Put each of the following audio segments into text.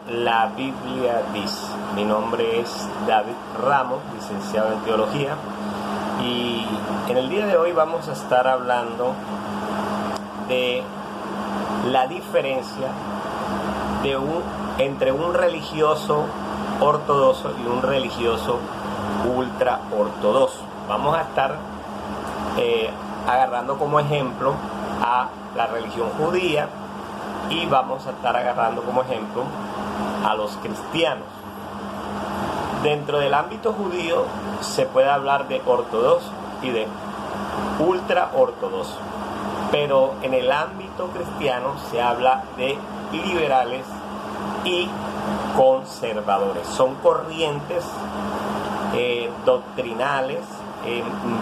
la Biblia dice. Mi nombre es David Ramos, licenciado en Teología, y en el día de hoy vamos a estar hablando de la diferencia entre un religioso ortodoxo y un religioso ultra ortodoxo. Vamos a estar agarrando como ejemplo a la religión judía y vamos a estar agarrando como ejemplo a los cristianos. Dentro del ámbito judío se puede hablar de ortodoxo y de ultra ortodoxo, pero en el ámbito cristiano se habla de liberales y conservadores. Son corrientes doctrinales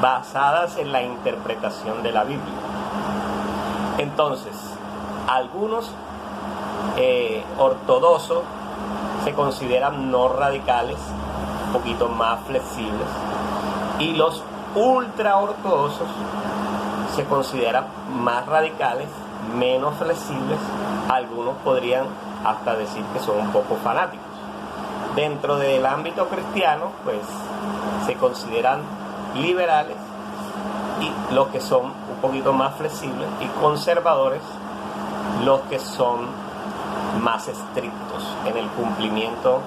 basadas en la interpretación de la Biblia. Entonces, algunos ortodoxos se consideran no radicales, un poquito más flexibles, y los ultra ortodoxos se consideran más radicales, menos flexibles. Algunos podrían hasta decir que son un poco fanáticos. Dentro del ámbito cristiano, pues se consideran liberales y los que son un poquito más flexibles, y conservadores los que son más estrictos en el cumplimiento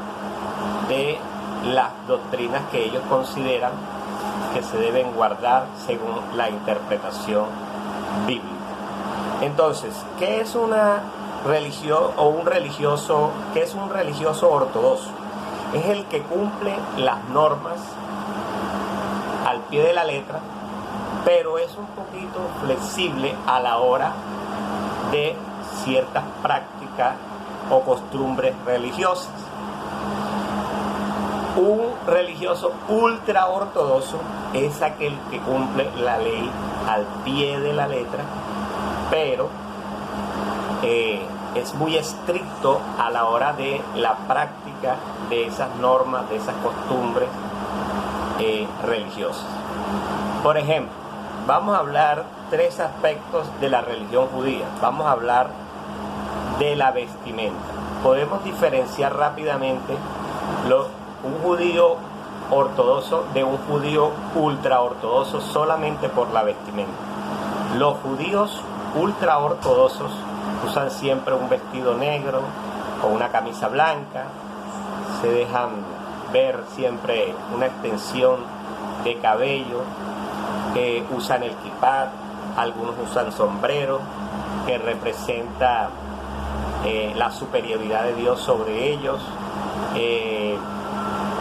de las doctrinas que ellos consideran que se deben guardar según la interpretación bíblica. Entonces, ¿qué es una religión o un religioso? ¿Qué es un religioso ortodoxo? Es el que cumple las normas al pie de la letra, pero es un poquito flexible a la hora de ciertas prácticas o costumbres religiosas. Un religioso ultra ortodoxo es aquel que cumple la ley al pie de la letra, pero es muy estricto a la hora de la práctica de esas normas, de esas costumbres religiosas. Por ejemplo, vamos a hablar tres aspectos de la religión judía. Vamos a hablar de la vestimenta. Podemos diferenciar rápidamente un judío ortodoxo de un judío ultra ortodoxo solamente por la vestimenta. Los judíos ultra ortodoxos usan siempre un vestido negro con una camisa blanca, se dejan ver siempre una extensión de cabello, usan el kippah, algunos usan sombrero que representa la superioridad de Dios sobre ellos,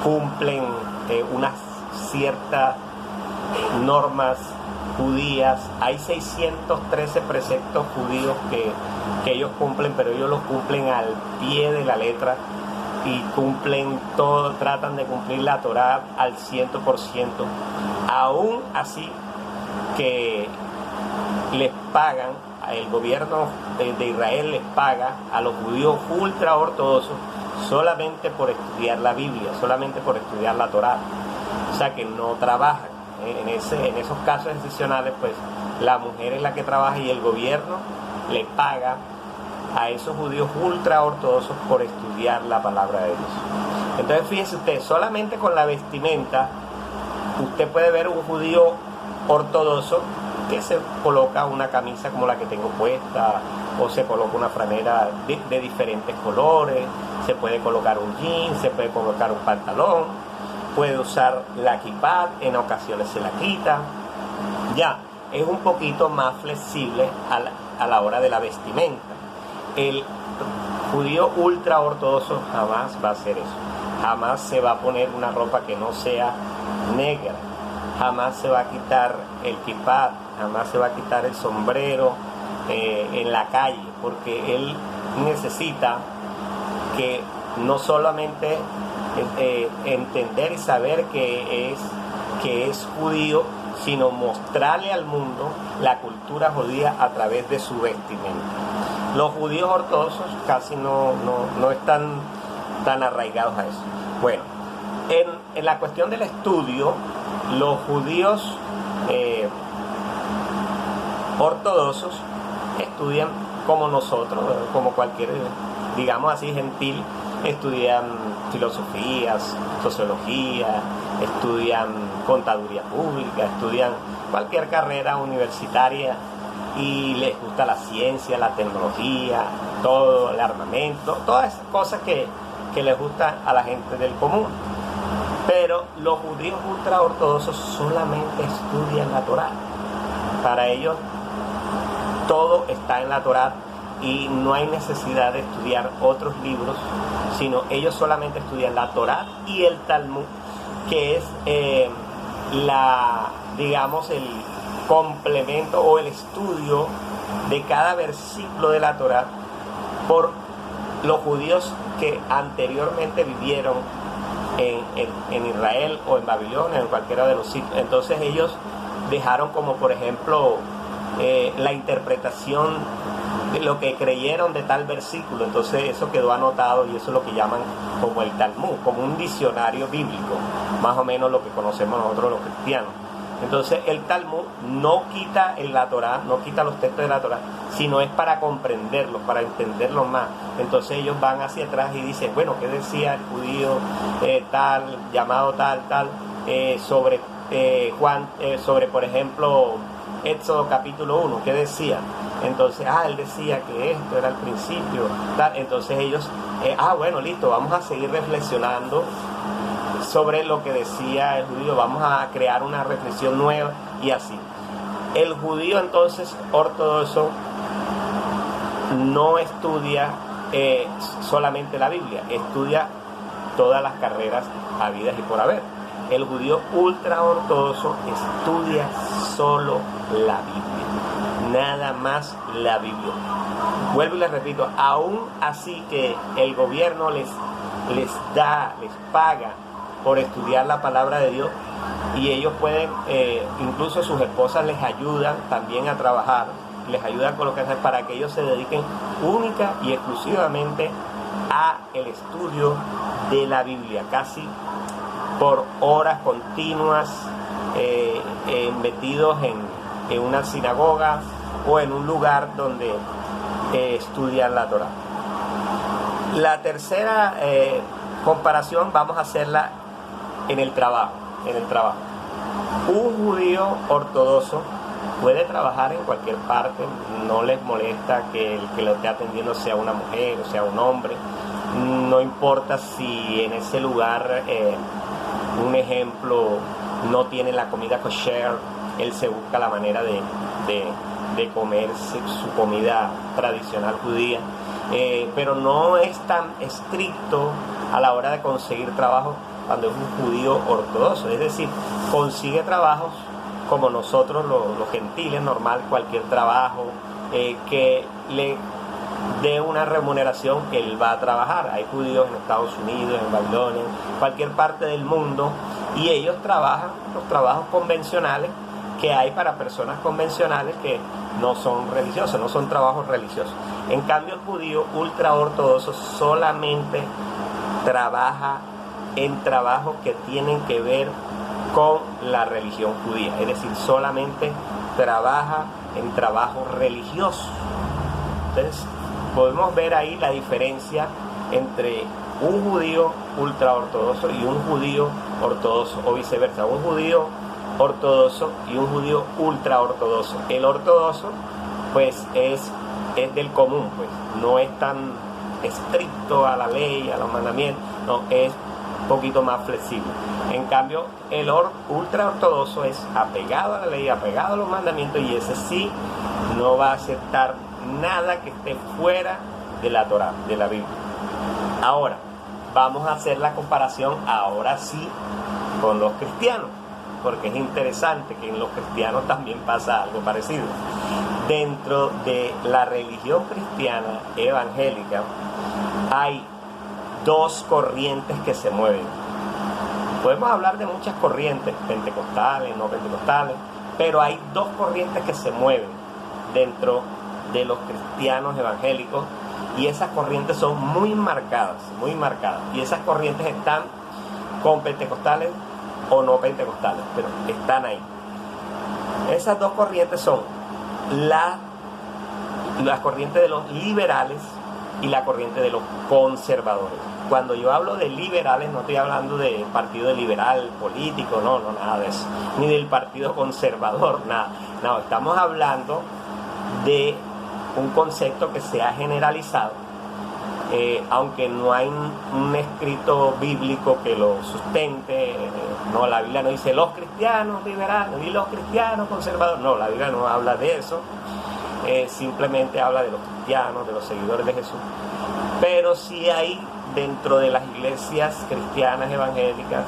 cumplen unas ciertas normas judías. Hay 613 preceptos judíos que ellos cumplen, pero ellos los cumplen al pie de la letra y cumplen todo, tratan de cumplir la Torá al 100%. Aún así que les pagan, el gobierno de Israel les paga a los judíos ultra ortodoxos solamente por estudiar la Biblia, solamente por estudiar la Torá. O sea que no trabajan. En esos casos excepcionales, pues la mujer es la que trabaja y el gobierno le paga a esos judíos ultra ortodoxos por estudiar la palabra de Dios. Entonces fíjese usted, solamente con la vestimenta usted puede ver un judío ortodoxo que se coloca una camisa como la que tengo puesta, o se coloca una franela de diferentes colores, se puede colocar un jean, se puede colocar un pantalón, puede usar la kippah, en ocasiones se la quita. Ya, es un poquito más flexible a la hora de la vestimenta. El judío ultra ortodoxo jamás va a hacer eso. Jamás se va a poner una ropa que no sea negra. Jamás se va a quitar el kippah, jamás se va a quitar el sombrero en la calle, porque él necesita que no solamente entender y saber que es judío, sino mostrarle al mundo la cultura judía a través de su vestimenta. Los judíos ortodoxos casi no están tan arraigados a eso. Bueno, en la cuestión del estudio, los judíos ortodoxos estudian como nosotros, como cualquier, digamos así, gentil, estudian filosofías, sociología, estudian contaduría pública, estudian cualquier carrera universitaria y les gusta la ciencia, la tecnología, todo el armamento, todas esas cosas que les gustan a la gente del común. Pero los judíos ultraortodoxos solamente estudian la Torá. Para ellos todo está en la Torá y no hay necesidad de estudiar otros libros, sino ellos solamente estudian la Torá y el Talmud, que es digamos, el complemento o el estudio de cada versículo de la Torá por los judíos que anteriormente vivieron en Israel o en Babilonia, en cualquiera de los sitios. Entonces ellos dejaron como, por ejemplo, la interpretación de lo que creyeron de tal versículo. Entonces eso quedó anotado y eso es lo que llaman como el Talmud, como un diccionario bíblico, más o menos lo que conocemos nosotros los cristianos. Entonces el Talmud no quita la Torá, no quita los textos de la Torá, sino es para comprenderlos, para entenderlos más. Entonces ellos van hacia atrás y dicen, bueno, ¿qué decía el judío tal, llamado tal, sobre Juan, sobre, por ejemplo, Éxodo capítulo 1, ¿qué decía? Entonces, él decía que esto era el principio, tal. Entonces ellos, bueno, listo, vamos a seguir reflexionando sobre lo que decía el judío, vamos a crear una reflexión nueva y así. El judío entonces ortodoxo no estudia solamente la Biblia, estudia todas las carreras habidas y por haber. El judío ultraortodoxo estudia solo la Biblia, nada más la Biblia. Vuelvo y les repito, aún así que el gobierno les paga por estudiar la palabra de Dios, y ellos pueden, incluso sus esposas les ayudan también a trabajar, les ayudan con lo que hacen para que ellos se dediquen única y exclusivamente a el estudio de la Biblia, casi por horas continuas, metidos en una sinagoga o en un lugar donde estudian la Torá. La tercera comparación vamos a hacerla en el trabajo. Un judío ortodoxo puede trabajar en cualquier parte, no les molesta que el que lo esté atendiendo sea una mujer o sea un hombre, no importa si en ese lugar, un ejemplo, no tiene la comida kosher, él se busca la manera de comer su comida tradicional judía, pero no es tan estricto a la hora de conseguir trabajo cuando es un judío ortodoxo, es decir, consigue trabajos como nosotros los gentiles, normal, cualquier trabajo que le dé una remuneración, él va a trabajar. Hay judíos en Estados Unidos, en Babilonia, en cualquier parte del mundo, y ellos trabajan los trabajos convencionales que hay para personas convencionales que no son religiosos, no son trabajos religiosos. En cambio, el judío ultraortodoxo solamente trabaja en trabajos que tienen que ver con la religión judía, es decir, solamente trabaja en trabajos religiosos. Entonces, podemos ver ahí la diferencia entre un judío ultraortodoxo y un judío ortodoxo, o viceversa, un judío ortodoxo y un judío ultraortodoxo. El ortodoxo, pues, es del común, pues, no es tan estricto a la ley, a los mandamientos, no, es un poquito más flexible. En cambio, el ultraortodoxo es apegado a la ley, apegado a los mandamientos, y ese sí no va a aceptar nada que esté fuera de la Torá, de la Biblia. Ahora, vamos a hacer la comparación, ahora sí, con los cristianos, porque es interesante que en los cristianos también pasa algo parecido. Dentro de la religión cristiana evangélica hay dos corrientes que se mueven. Podemos hablar de muchas corrientes, pentecostales, no pentecostales, pero hay dos corrientes que se mueven dentro de los cristianos evangélicos, y esas corrientes son muy marcadas, y esas corrientes están con pentecostales o no pentecostales, pero están ahí. Esas dos corrientes son la corriente de los liberales y la corriente de los conservadores. cuando yo hablo de liberales, no estoy hablando del partido liberal político, no, nada de eso, ni del partido conservador, nada. No, estamos hablando de un concepto que se ha generalizado, aunque no hay un escrito bíblico que lo sustente. No, la Biblia no dice los cristianos liberales y los cristianos conservadores, no, la Biblia no habla de eso, simplemente habla de los cristianos, de los seguidores de Jesús. Pero sí hay dentro de las iglesias cristianas evangélicas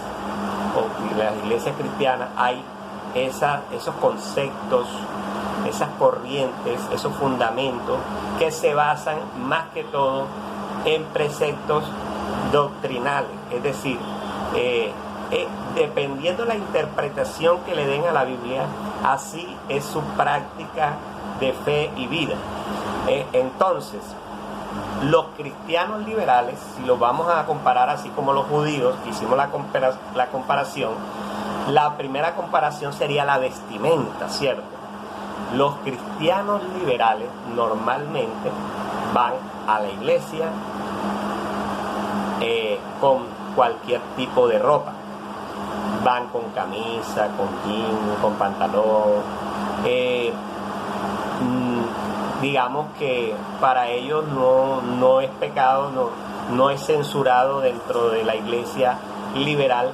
o las iglesias cristianas hay esos conceptos, esas corrientes, esos fundamentos que se basan más que todo en preceptos doctrinales, es decir, dependiendo de la interpretación que le den a la Biblia, así es su práctica de fe y vida. Entonces, los cristianos liberales, si los vamos a comparar así como los judíos, que hicimos la comparación, la primera comparación sería la vestimenta, ¿cierto? Los cristianos liberales normalmente van a la iglesia con cualquier tipo de ropa. Van con camisa, con jean, con pantalón. Digamos que para ellos no es pecado, no es censurado dentro de la iglesia liberal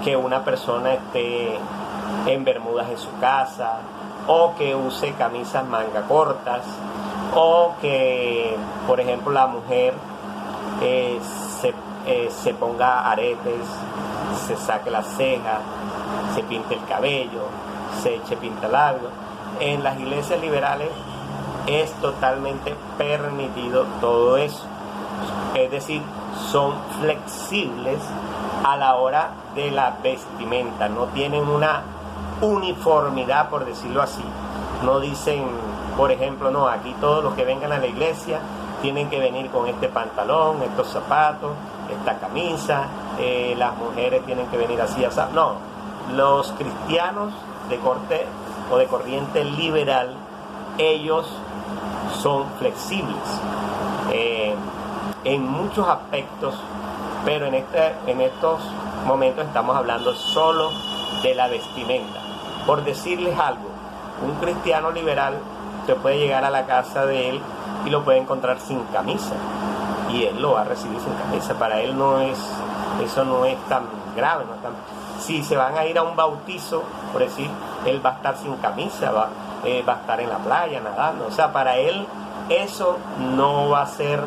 que una persona esté en bermudas en su casa, o que use camisas manga cortas, o que, por ejemplo, la mujer se ponga aretes, se saque las cejas, se pinte el cabello, se eche pintalabios. En las iglesias liberales es totalmente permitido todo eso. Es decir, son flexibles a la hora de la vestimenta, no tienen una uniformidad, por decirlo así. No dicen, por ejemplo, no, aquí todos los que vengan a la iglesia tienen que venir con este pantalón, estos zapatos, esta camisa, las mujeres tienen que venir así, así. No, los cristianos de corte o de corriente liberal, ellos son flexibles en muchos aspectos, pero en estos momentos estamos hablando solo de la vestimenta. Por decirles algo, un cristiano liberal se puede llegar a la casa de él y lo puede encontrar sin camisa, y él lo va a recibir sin camisa. Para él eso no es tan grave, no es tan... Si se van a ir a un bautizo, por decir, él va a estar sin camisa, va a estar en la playa nadando. O sea, para él eso no va a ser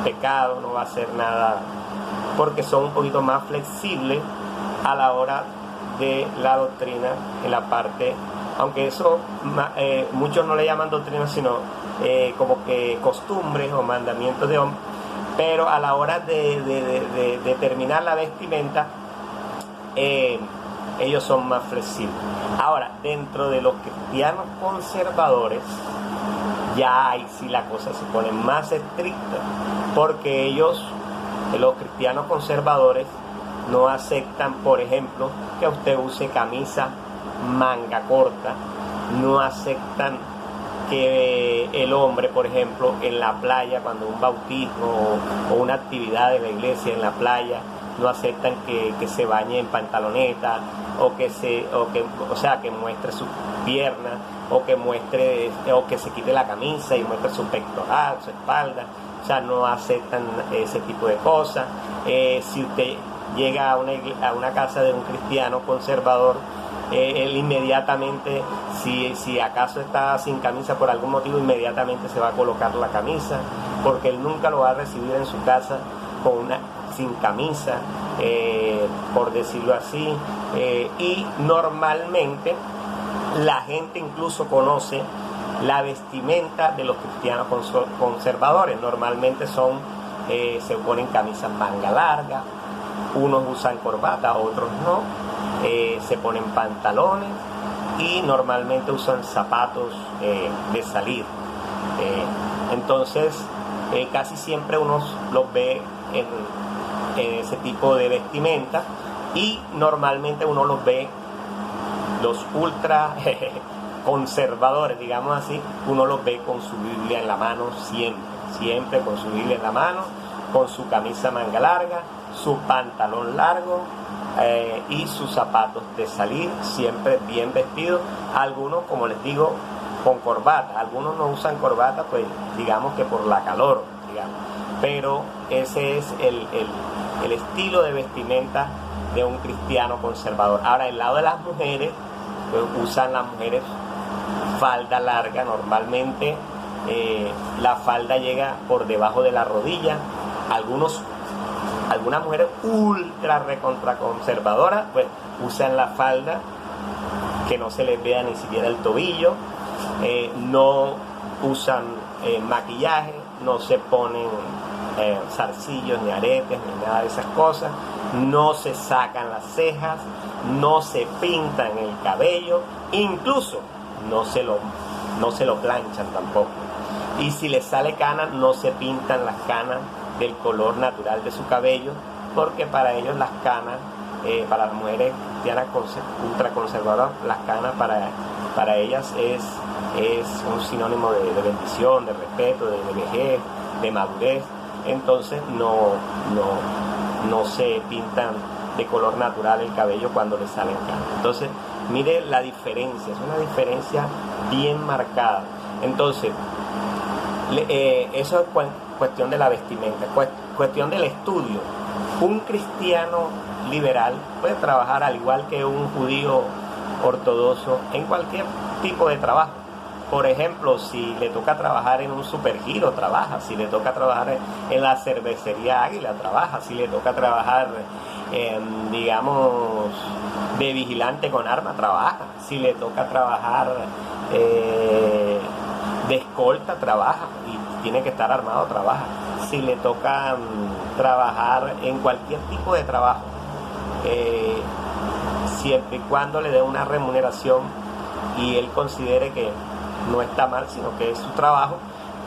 pecado, no va a ser nada, porque son un poquito más flexibles a la hora de la doctrina en la parte, aunque eso muchos no le llaman doctrina, sino como que costumbres o mandamientos de hombre, pero a la hora de determinar la vestimenta, ellos son más flexibles. Ahora, dentro de los cristianos conservadores, ya ahí sí la cosa se pone más estricta, porque los cristianos conservadores, no aceptan, por ejemplo, que usted use camisa manga corta, no aceptan que el hombre, por ejemplo, en la playa, cuando un bautismo o una actividad de la iglesia en la playa, no aceptan que se bañe en pantaloneta, que muestre sus piernas, o que se quite la camisa y muestre su pectoral, su espalda. O sea, no aceptan ese tipo de cosas. Si usted llega a una casa de un cristiano conservador, él inmediatamente, si acaso está sin camisa por algún motivo, inmediatamente se va a colocar la camisa, porque él nunca lo va a recibir en su casa sin camisa, por decirlo así. Y normalmente la gente incluso conoce la vestimenta de los cristianos conservadores. Normalmente se ponen camisas manga larga, unos usan corbata, otros no, se ponen pantalones y normalmente usan zapatos de salir. Entonces casi siempre uno los ve en ese tipo de vestimenta, y normalmente uno los ve, los ultra conservadores, digamos así, uno los ve con su Biblia en la mano, siempre con su Biblia en la mano, con su camisa manga larga, su pantalón largo y sus zapatos de salir, siempre bien vestidos. Algunos, como les digo, con corbata. Algunos no usan corbata, pues digamos que por la calor, digamos. Pero ese es el estilo de vestimenta de un cristiano conservador. Ahora, el lado de las mujeres, pues usan las mujeres falda larga normalmente. La falda llega por debajo de la rodilla. Algunas mujeres ultra recontra conservadoras pues usan la falda que no se les vea ni siquiera el tobillo. No usan maquillaje, no se ponen zarcillos ni aretes ni nada de esas cosas, no se sacan las cejas, no se pintan el cabello, incluso no se lo planchan tampoco. Y si les sale cana, no se pintan las canas del color natural de su cabello, porque para ellos las canas, para las mujeres cristianas ultraconservadoras, las canas para ellas es un sinónimo de bendición, de respeto, de vejez, de madurez. Entonces no se pintan de color natural el cabello cuando les salen canas. Entonces, mire la diferencia, es una diferencia bien marcada. Entonces, eso es cuestión de la vestimenta, cuestión del estudio. Un cristiano liberal puede trabajar al igual que un judío ortodoxo en cualquier tipo de trabajo. Por ejemplo, si le toca trabajar en un Supergiro, trabaja. Si le toca trabajar en la cervecería Águila, trabaja. Si le toca trabajar, digamos, de vigilante con arma, trabaja. Si le toca trabajar de escolta, trabaja. Y tiene que estar armado, trabaja. Si le toca trabajar en cualquier tipo de trabajo, siempre y cuando le dé una remuneración y él considere que no está mal, sino que es su trabajo,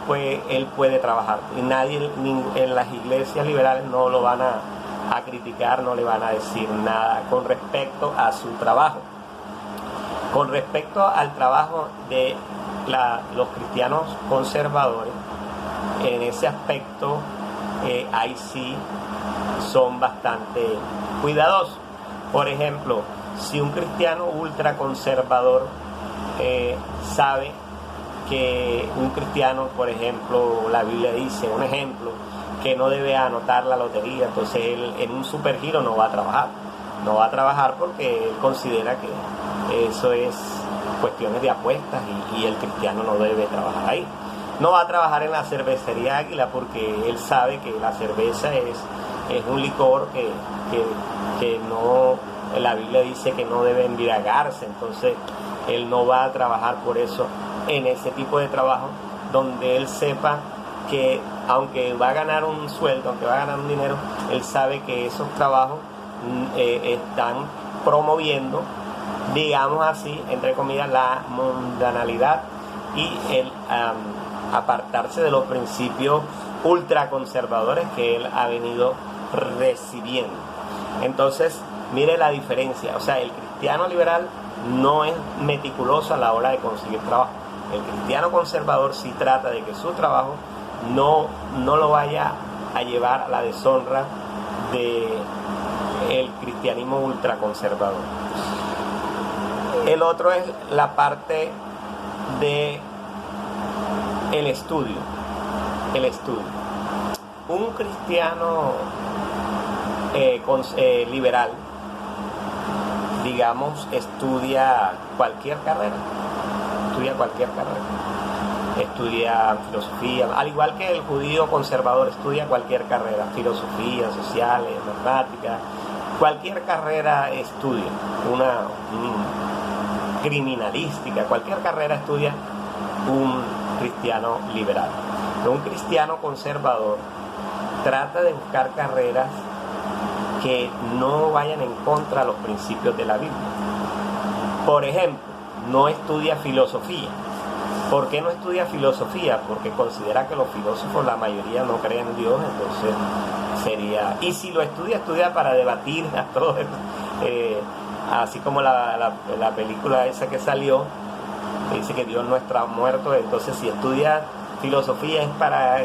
pues él puede trabajar. Y nadie en las iglesias liberales no lo van a criticar, no le van a decir nada con respecto a su trabajo. Con respecto al trabajo de los cristianos conservadores, en ese aspecto ahí sí son bastante cuidadosos. Por ejemplo, si un cristiano ultraconservador sabe que un cristiano, por ejemplo, la Biblia dice, un ejemplo, que no debe anotar la lotería, entonces él en un Supergiro no va a trabajar porque él considera que eso es cuestiones de apuestas y el cristiano no debe trabajar ahí. No va a trabajar en la cervecería Águila porque él sabe que la cerveza es un licor que no, la Biblia dice que no debe embriagarse, entonces él no va a trabajar por eso en ese tipo de trabajo donde él sepa que aunque va a ganar un sueldo, aunque va a ganar un dinero, él sabe que esos trabajos están promoviendo, digamos así, entre comillas, la mundanalidad y el apartarse de los principios ultraconservadores que él ha venido recibiendo. Entonces, mire la diferencia, o sea, el cristiano liberal no es meticuloso a la hora de conseguir trabajo. El cristiano conservador sí trata de que su trabajo no lo vaya a llevar a la deshonra del cristianismo ultraconservador. El otro es la parte de el estudio. Un cristiano liberal, digamos, estudia cualquier carrera, estudia filosofía, al igual que el judío conservador estudia cualquier carrera, filosofía, sociales, matemáticas, cualquier carrera estudia, criminalística, cualquier carrera estudia un cristiano liberal. Pero un cristiano conservador trata de buscar carreras que no vayan en contra de los principios de la Biblia. Por ejemplo, no estudia filosofía. ¿Por qué no estudia filosofía? Porque considera que los filósofos, la mayoría, no creen en Dios, entonces sería... Y si lo estudia para debatir a todo eso. Así como la película esa que salió, dice que Dios no está muerto, entonces si estudia filosofía es para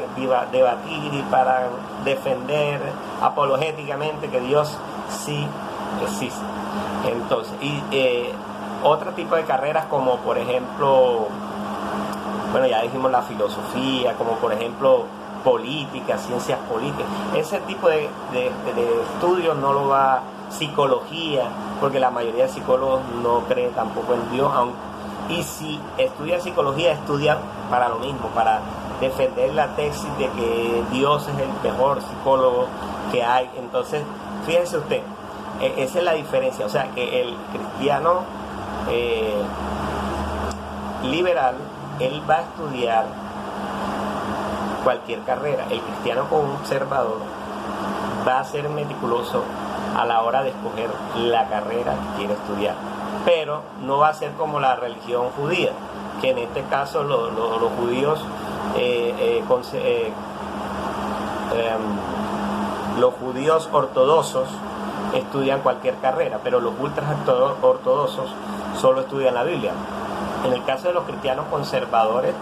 debatir y para defender apologéticamente que Dios sí existe. Entonces, otro tipo de carreras como por ejemplo, bueno, ya dijimos la filosofía, como por ejemplo política, ciencias políticas, ese tipo de estudios no lo va, psicología, porque la mayoría de psicólogos no cree tampoco en Dios, y si estudian psicología, estudian para lo mismo, para defender la tesis de que Dios es el mejor psicólogo que hay. Entonces, fíjense usted, esa es la diferencia, o sea, que el cristiano liberal, él va a estudiar cualquier carrera. El cristiano conservador va a ser meticuloso a la hora de escoger la carrera que quiere estudiar, pero no va a ser como la religión judía, que en este caso los judíos los judíos ortodoxos estudian cualquier carrera, pero los ultras ortodoxos solo estudian la Biblia. En el caso de los cristianos conservadores,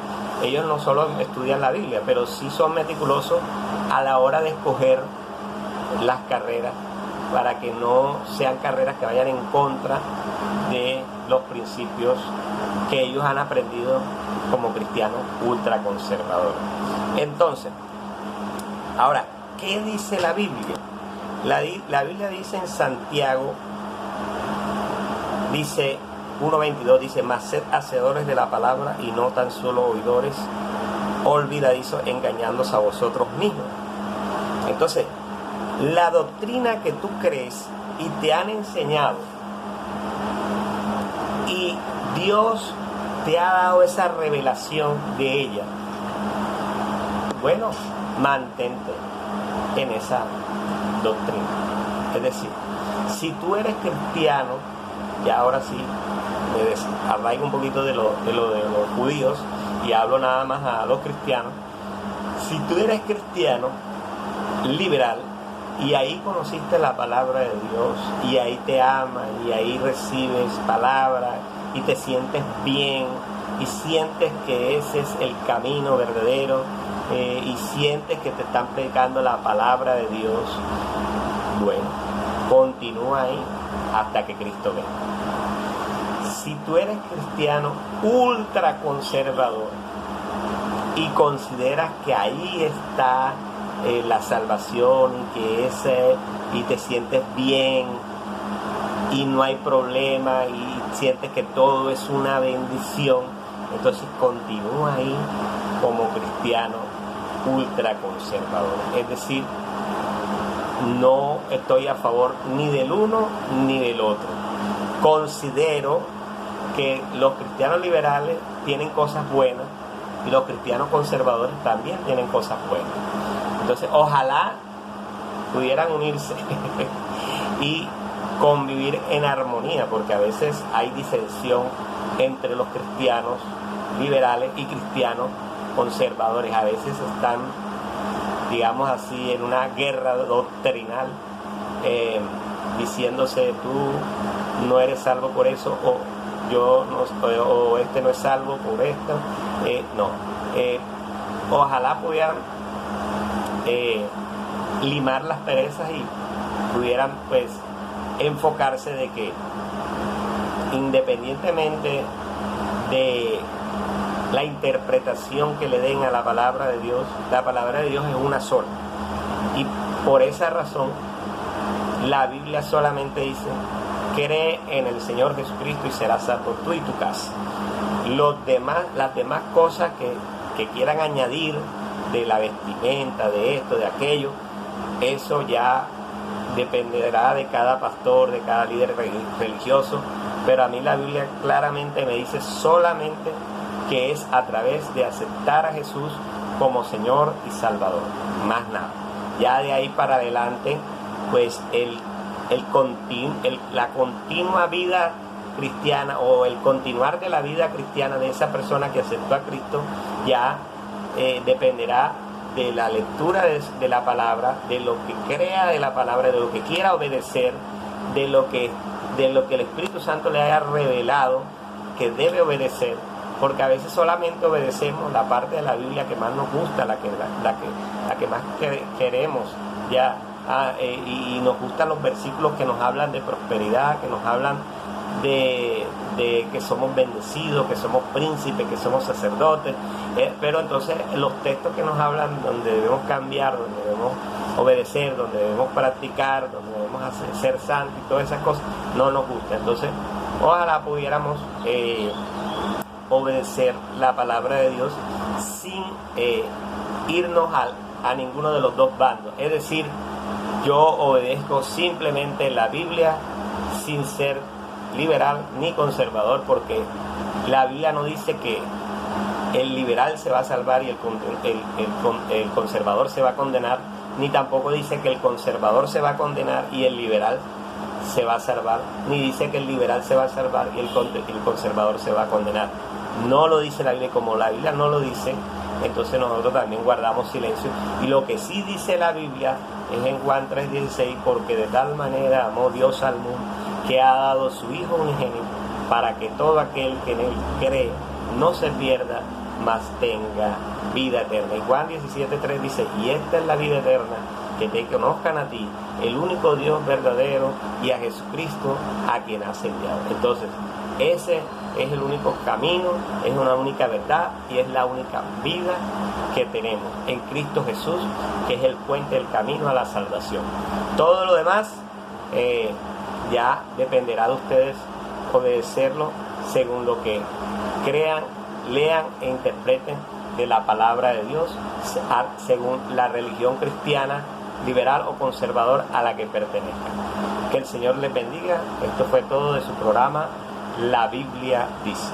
ellos no solo estudian la Biblia, pero sí son meticulosos a la hora de escoger las carreras, para que no sean carreras que vayan en contra de los principios que ellos han aprendido como cristianos ultraconservadores. Entonces, ahora, ¿qué dice la Biblia? La Biblia dice en Santiago, dice 1:22, dice: mas sed hacedores de la palabra y no tan solo oidores, olvidadizos, engañándose a vosotros mismos. Entonces, la doctrina que tú crees y te han enseñado, y Dios te ha dado esa revelación de ella, bueno, mantente en esa doctrina. Es decir, si tú eres cristiano, y ahora sí me arraigo un poquito de los judíos y hablo nada más a los cristianos. Si tú eres cristiano liberal y ahí conociste la palabra de Dios y ahí te amas y ahí recibes palabra y te sientes bien y sientes que ese es el camino verdadero, y sientes que te están predicando la palabra de Dios, bueno, continúa ahí hasta que Cristo venga. Si tú eres cristiano ultraconservador y consideras que ahí está la salvación, y te sientes bien y no hay problema y sientes que todo es una bendición, entonces continúa ahí como cristiano ultraconservador. Es decir, no estoy a favor ni del uno ni del otro. Considero que los cristianos liberales tienen cosas buenas y los cristianos conservadores también tienen cosas buenas. Entonces, ojalá pudieran unirse y convivir en armonía, porque a veces hay disensión entre los cristianos liberales y cristianos conservadores. A veces están, digamos así, en una guerra doctrinal, diciéndose: tú no eres salvo por eso, o yo no, o este no es salvo por esto. Ojalá pudieran limar las perezas y pudieran pues enfocarse de que, independientemente de la interpretación que le den a la palabra de Dios, la palabra de Dios es una sola, y por esa razón la Biblia solamente dice: cree en el Señor Jesucristo y serás salvo tú y tu casa. Las demás cosas que quieran añadir de la vestimenta, de esto, de aquello, eso ya dependerá de cada pastor, de cada líder religioso, pero a mí la Biblia claramente me dice solamente que es a través de aceptar a Jesús como Señor y Salvador, más nada. Ya de ahí para adelante, pues la continua vida cristiana, o el continuar de la vida cristiana de esa persona que aceptó a Cristo, ya dependerá de la lectura de la palabra, de lo que crea de la palabra, de lo que quiera obedecer, de lo que el Espíritu Santo le haya revelado que debe obedecer, porque a veces solamente obedecemos la parte de la Biblia que más nos gusta, la que más queremos, ya, y nos gustan los versículos que nos hablan de prosperidad, que nos hablan de que somos bendecidos, que somos príncipes, que somos sacerdotes, pero entonces los textos que nos hablan donde debemos cambiar, donde debemos obedecer, donde debemos practicar, donde debemos ser santos y todas esas cosas, no nos gusta. Entonces, ojalá pudiéramos obedecer la palabra de Dios sin irnos a ninguno de los dos bandos. Es decir, yo obedezco simplemente la Biblia sin ser liberal ni conservador, porque la Biblia no dice que el liberal se va a salvar y el conservador se va a condenar, ni tampoco dice que el conservador se va a condenar y el liberal se va a salvar, ni dice que el liberal se va a salvar y el conservador se va a condenar. No lo dice la Biblia. Como la Biblia no lo dice, entonces nosotros también guardamos silencio. Y lo que sí dice la Biblia es en Juan 3:16, porque de tal manera amó Dios al mundo que ha dado su Hijo unigénito, para que todo aquel que en él cree no se pierda, mas tenga vida eterna. Y Juan 17:3 dice: y esta es la vida eterna, que te conozcan a ti, el único Dios verdadero, y a Jesucristo, a quien has enviado. Entonces, ese es el único camino, es una única verdad y es la única vida que tenemos en Cristo Jesús, que es el puente, el camino a la salvación. Todo lo demás ya dependerá de ustedes obedecerlo según lo que crean, lean e interpreten de la palabra de Dios, según la religión cristiana, liberal o conservador a la que pertenezcan. Que el Señor les bendiga. Esto fue todo de su programa La Biblia Dice.